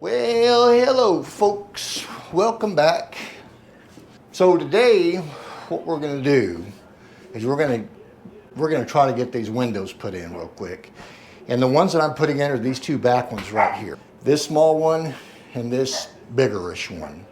Well, hello folks. Welcome back. So today what we're going to do is we're going to try to get these windows put in real quick. And the ones that I'm putting in are these two back ones right here. This small one and this biggerish one.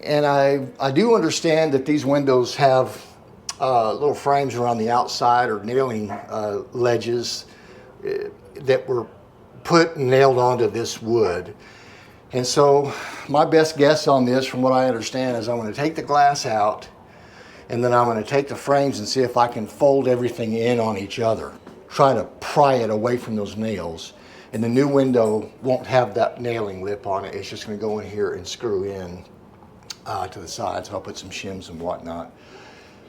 And I do understand that these windows have little frames around the outside or nailing ledges that were put and nailed onto this wood. And so my best guess on this, from what I understand, is I'm going to take the glass out and then I'm going to take the frames and see if I can fold everything in on each other. Try to pry it away from those nails. And the new window won't have that nailing lip on it. It's just going to go in here and screw in to the sides. I'll put some shims and whatnot.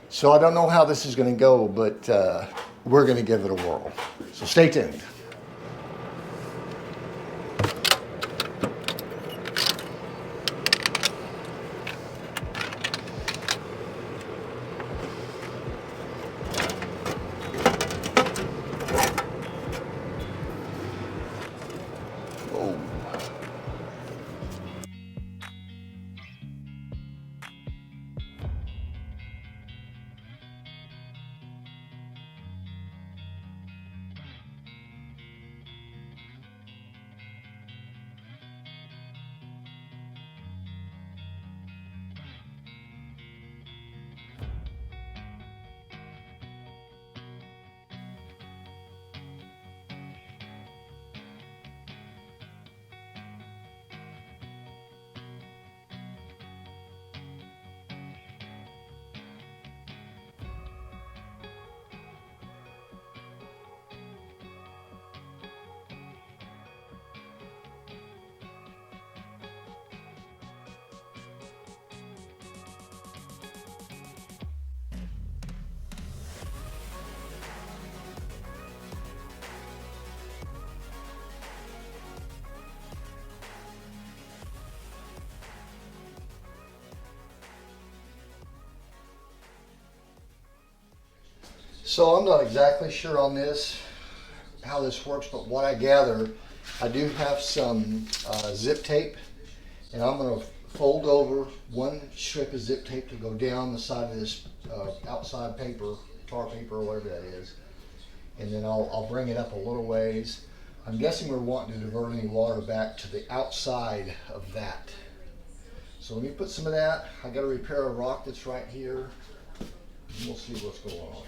So I don't know how this is going to go, but we're going to give it a whirl. So stay tuned. So I'm not exactly sure on this, how this works, but what I gather, I do have some zip tape, and I'm going to fold over one strip of zip tape to go down the side of this outside paper, tar paper or whatever that is, and then I'll bring it up a little ways. I'm guessing we're wanting to divert any water back to the outside of that. So let me put some of that. I got to repair a rock that's right here, and we'll see what's going on.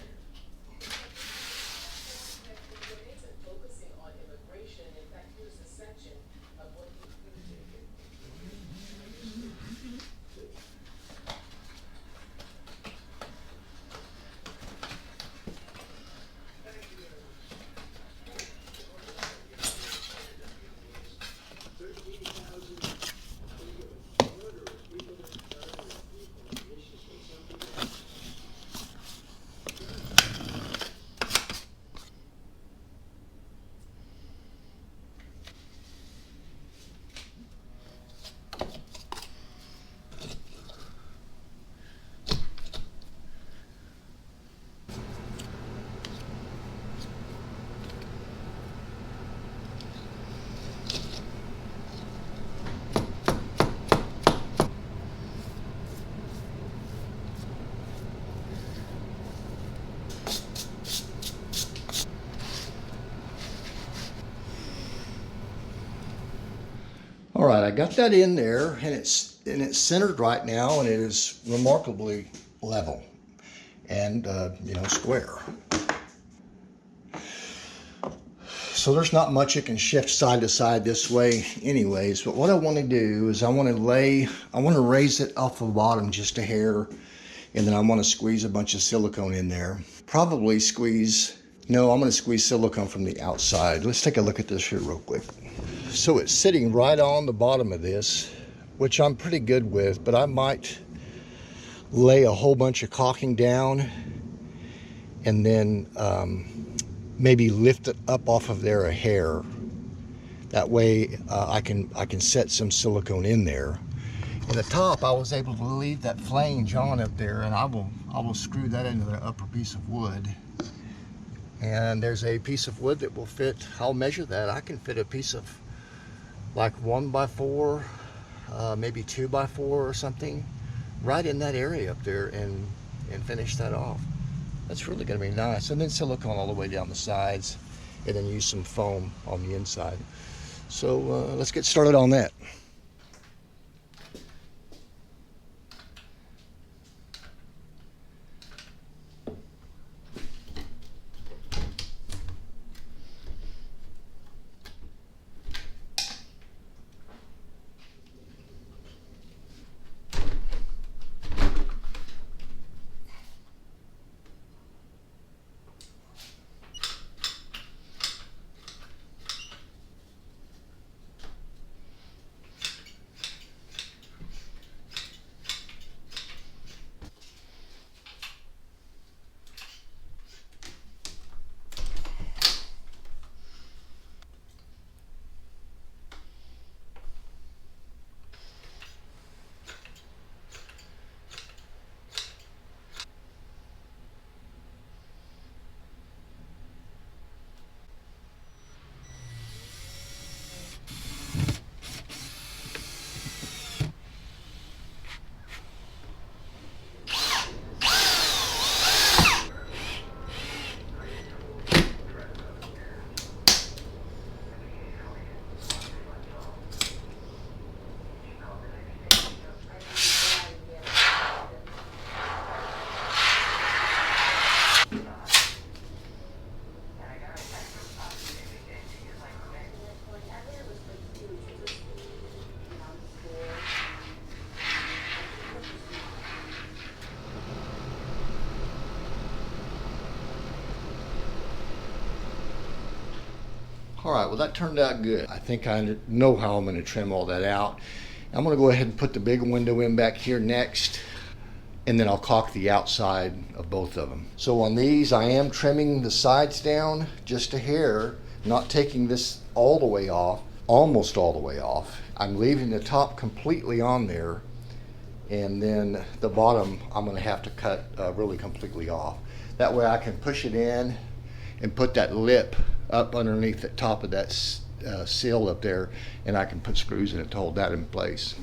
All right, I got that in there, and it's centered right now, and it is remarkably level and square. So there's not much it can shift side to side this way anyways, but what I want to do is I want to raise it off the bottom just a hair, and then I want to squeeze a bunch of silicone in there. I'm going to squeeze silicone from the outside. Let's take a look at this here real quick. So it's sitting right on the bottom of this, which I'm pretty good with, but I might lay a whole bunch of caulking down and then maybe lift it up off of there a hair. That way I can set some silicone in there. In the top, I was able to leave that flange on up there, and I will screw that into the upper piece of wood. And there's a piece of wood that will fit. I'll measure that. I can fit a piece of like 1x4, maybe 2x4 or something, right in that area up there, and finish that off. That's really going to be nice. And then silicone all the way down the sides, and then use some foam on the inside. So let's get started on that. All right, well that turned out good. I think I know how I'm going to trim all that out. I'm going to go ahead and put the big window in back here next, and then I'll caulk the outside of both of them. So on these, I am trimming the sides down just a hair, not taking this all the way off, almost all the way off. I'm leaving the top completely on there, and then the bottom I'm going to have to cut really completely off. That way I can push it in and put that lip up underneath the top of that seal up there, and I can put screws in it to hold that in place.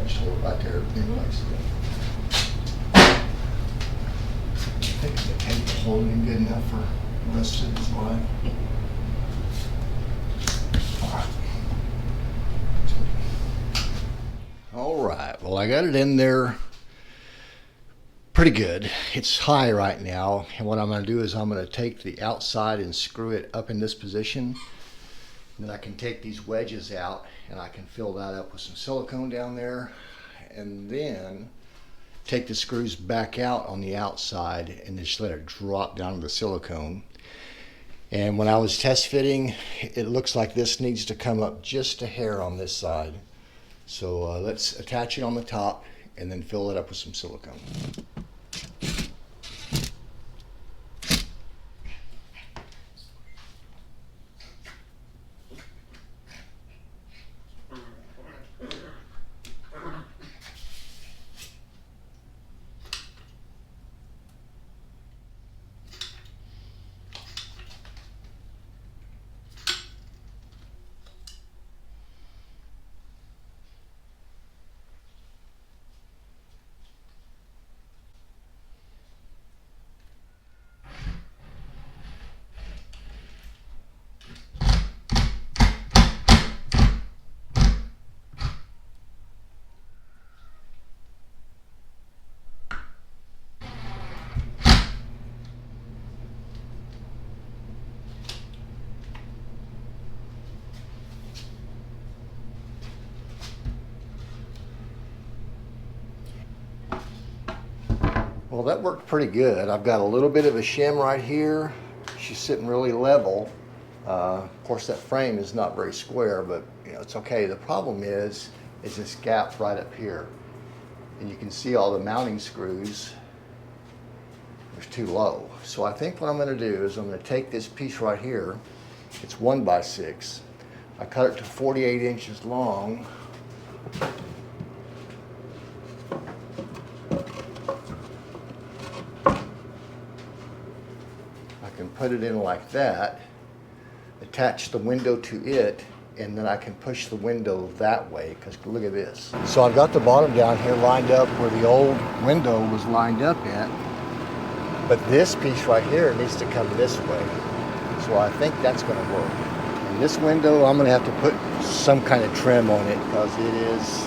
Just hold it right there in place. I think the tape will hold him good enough for the rest of his life. All right, well, I got it in there pretty good. It's high right now, and what I'm going to do is I'm going to take the outside and screw it up in this position. And then I can take these wedges out and I can fill that up with some silicone down there, and then take the screws back out on the outside and just let it drop down to the silicone. And when I was test fitting, it looks like this needs to come up just a hair on this side. So let's attach it on the top and then fill it up with some silicone. Well, that worked pretty good. I've got a little bit of a shim right here. She's sitting really level. Of course, that frame is not very square, but you know, it's okay. The problem is this gap right up here. And you can see all the mounting screws. They're too low. So I think what I'm going to do is I'm going to take this piece right here. It's 1x6. I cut it to 48 inches long. Put it in like that, attach the window to it, and then I can push the window that way, because look at this. So I've got the bottom down here lined up where the old window was lined up at, but this piece right here needs to come this way. So I think that's going to work. And this window, I'm going to have to put some kind of trim on it because it is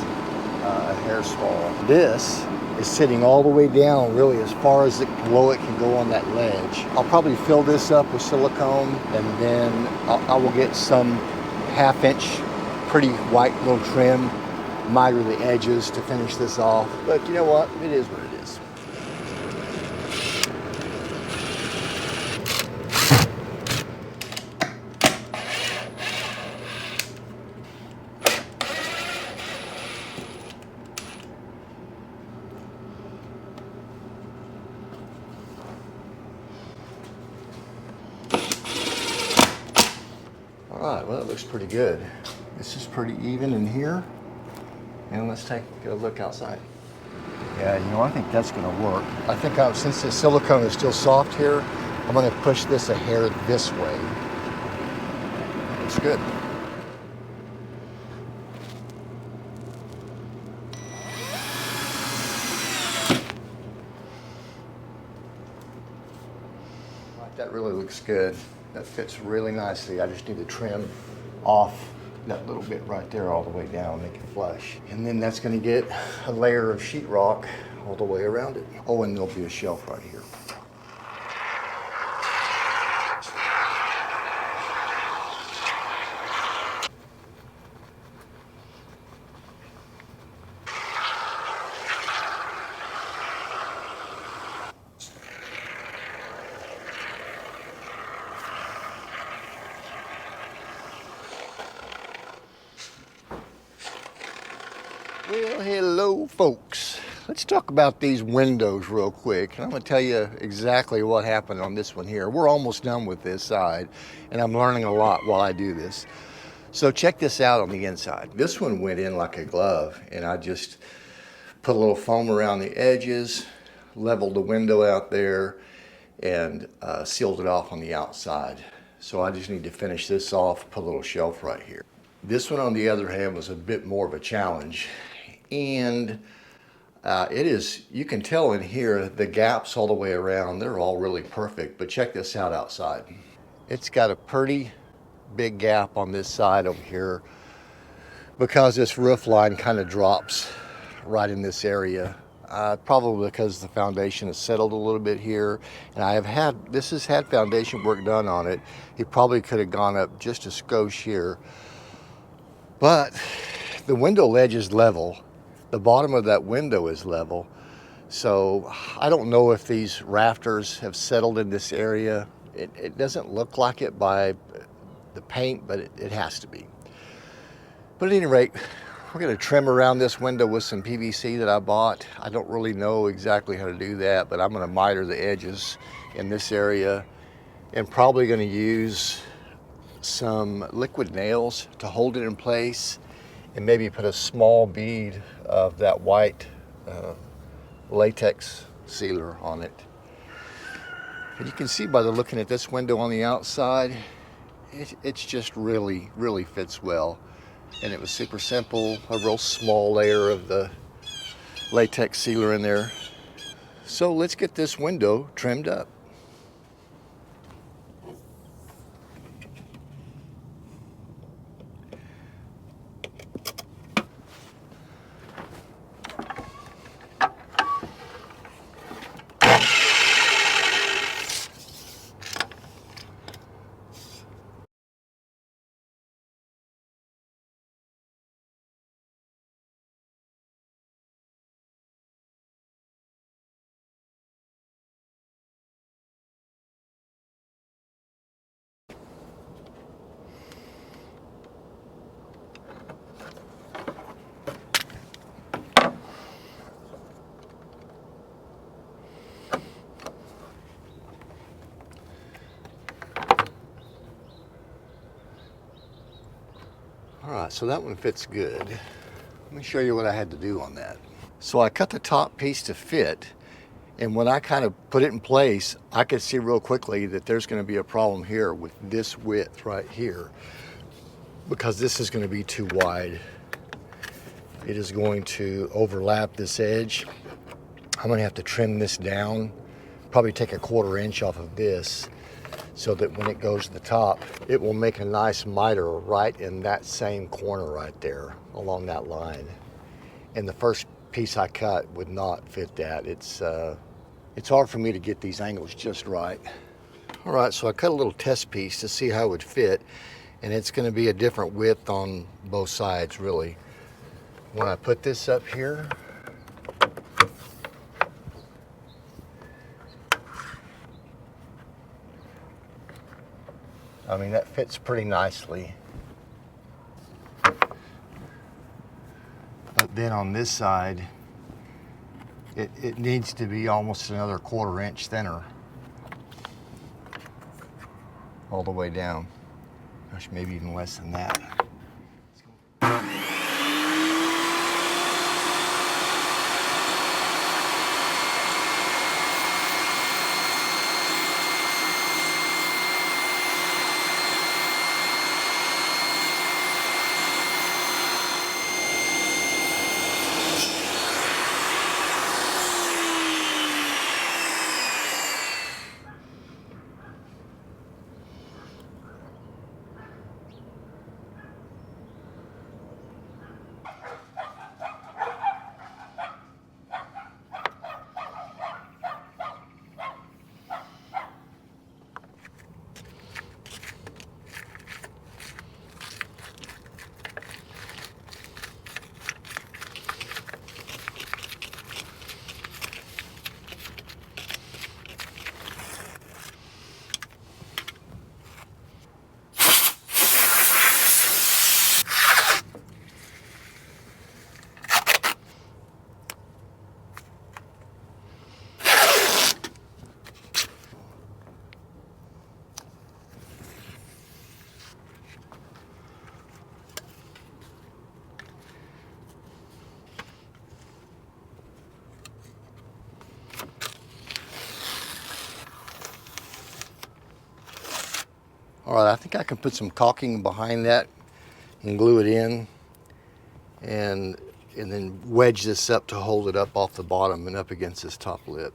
a hair small. This is sitting all the way down, really as far as below it can go on that ledge. I'll probably fill this up with silicone, and then I will get some 1/2 inch pretty white little trim, miter the edges to finish this off. But you know what? It is what it is. All right, well, it looks pretty good. This is pretty even in here. And let's take a look outside. Yeah, you know, I think that's gonna work. I think since the silicone is still soft here, I'm gonna push this a hair this way. Looks good. That really looks good. That fits really nicely. I just need to trim off that little bit right there all the way down, make it flush. And then that's gonna get a layer of sheetrock all the way around it. Oh, and there'll be a shelf right here. Well, hello folks. Let's talk about these windows real quick. And I'm gonna tell you exactly what happened on this one here. We're almost done with this side, and I'm learning a lot while I do this. So check this out on the inside. This one went in like a glove, and I just put a little foam around the edges, leveled the window out there, and sealed it off on the outside. So I just need to finish this off, put a little shelf right here. This one, on the other hand, was a bit more of a challenge. And it is, you can tell in here, the gaps all the way around, they're all really perfect. But check this out outside. It's got a pretty big gap on this side over here because this roof line kind of drops right in this area. Probably because the foundation has settled a little bit here, and this has had foundation work done on it. It probably could have gone up just a skosh here, but the window ledge is level. The bottom of that window is level. So I don't know if these rafters have settled in this area. It doesn't look like it by the paint, but it has to be. But at any rate, we're going to trim around this window with some PVC that I bought. I don't really know exactly how to do that, but I'm going to miter the edges in this area, and probably going to use some liquid nails to hold it in place, and maybe put a small bead of that white latex sealer on it. And you can see by the looking at this window on the outside, it's just really fits well. And it was super simple, a real small layer of the latex sealer in there. So let's get this window trimmed up. All right, so that one fits good. Let me show you what I had to do on that. So I cut the top piece to fit, and when I kind of put it in place, I could see real quickly that there's going to be a problem here with this width right here, because this is going to be too wide. It is going to overlap this edge. I'm going to have to trim this down, probably take a 1/4 inch off of this, so that when it goes to the top, it will make a nice miter right in that same corner right there along that line. And the first piece I cut would not fit that. It's hard for me to get these angles just right. All right, so I cut a little test piece to see how it would fit, and it's going to be a different width on both sides really. When I put this up here, I mean, that fits pretty nicely. But then on this side, it needs to be almost another 1/4 inch thinner all the way down. Gosh, maybe even less than that. All right, I think I can put some caulking behind that and glue it in. And and then wedge this up to hold it up off the bottom and up against this top lip.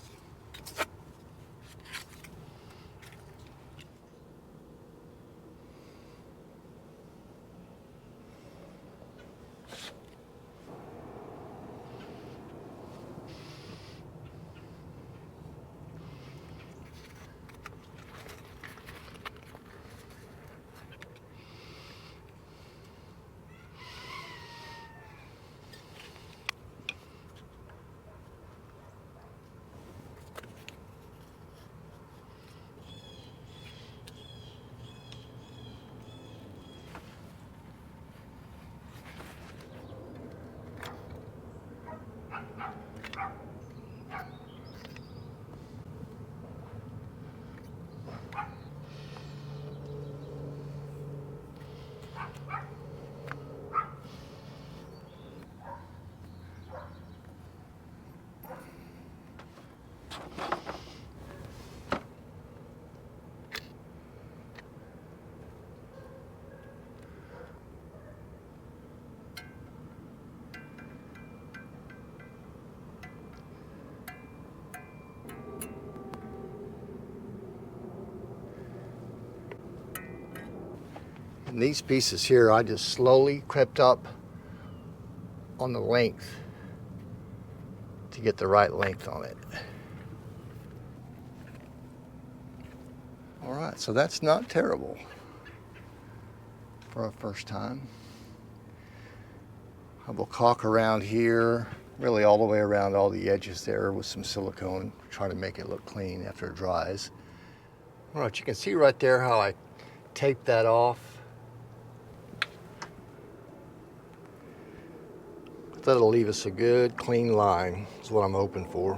And these pieces here, I just slowly crept up on the length to get the right length on it. All right, so that's not terrible for a first time. I will caulk around here, really all the way around all the edges there with some silicone, try to make it look clean after it dries. All right, you can see right there how I taped that off. That'll leave us a good clean line, is what I'm hoping for.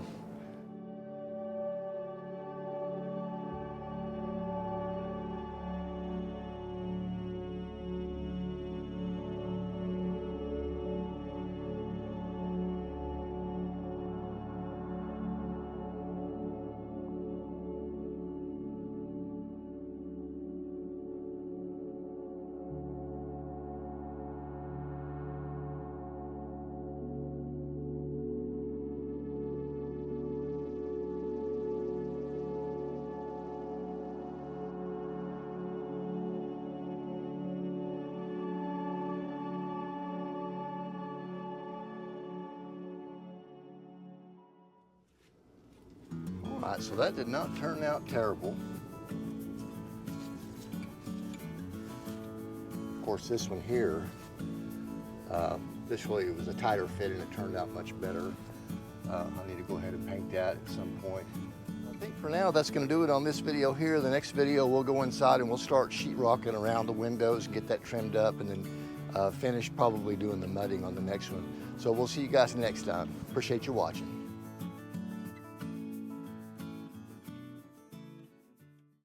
All right, so that did not turn out terrible. Of course, this one here, this really was a tighter fit and it turned out much better. I need to go ahead and paint that at some point. I think for now that's going to do it on this video here. The next video we'll go inside and we'll start sheetrocking around the windows, get that trimmed up, and then finish probably doing the mudding on the next one. So we'll see you guys next time. Appreciate you watching.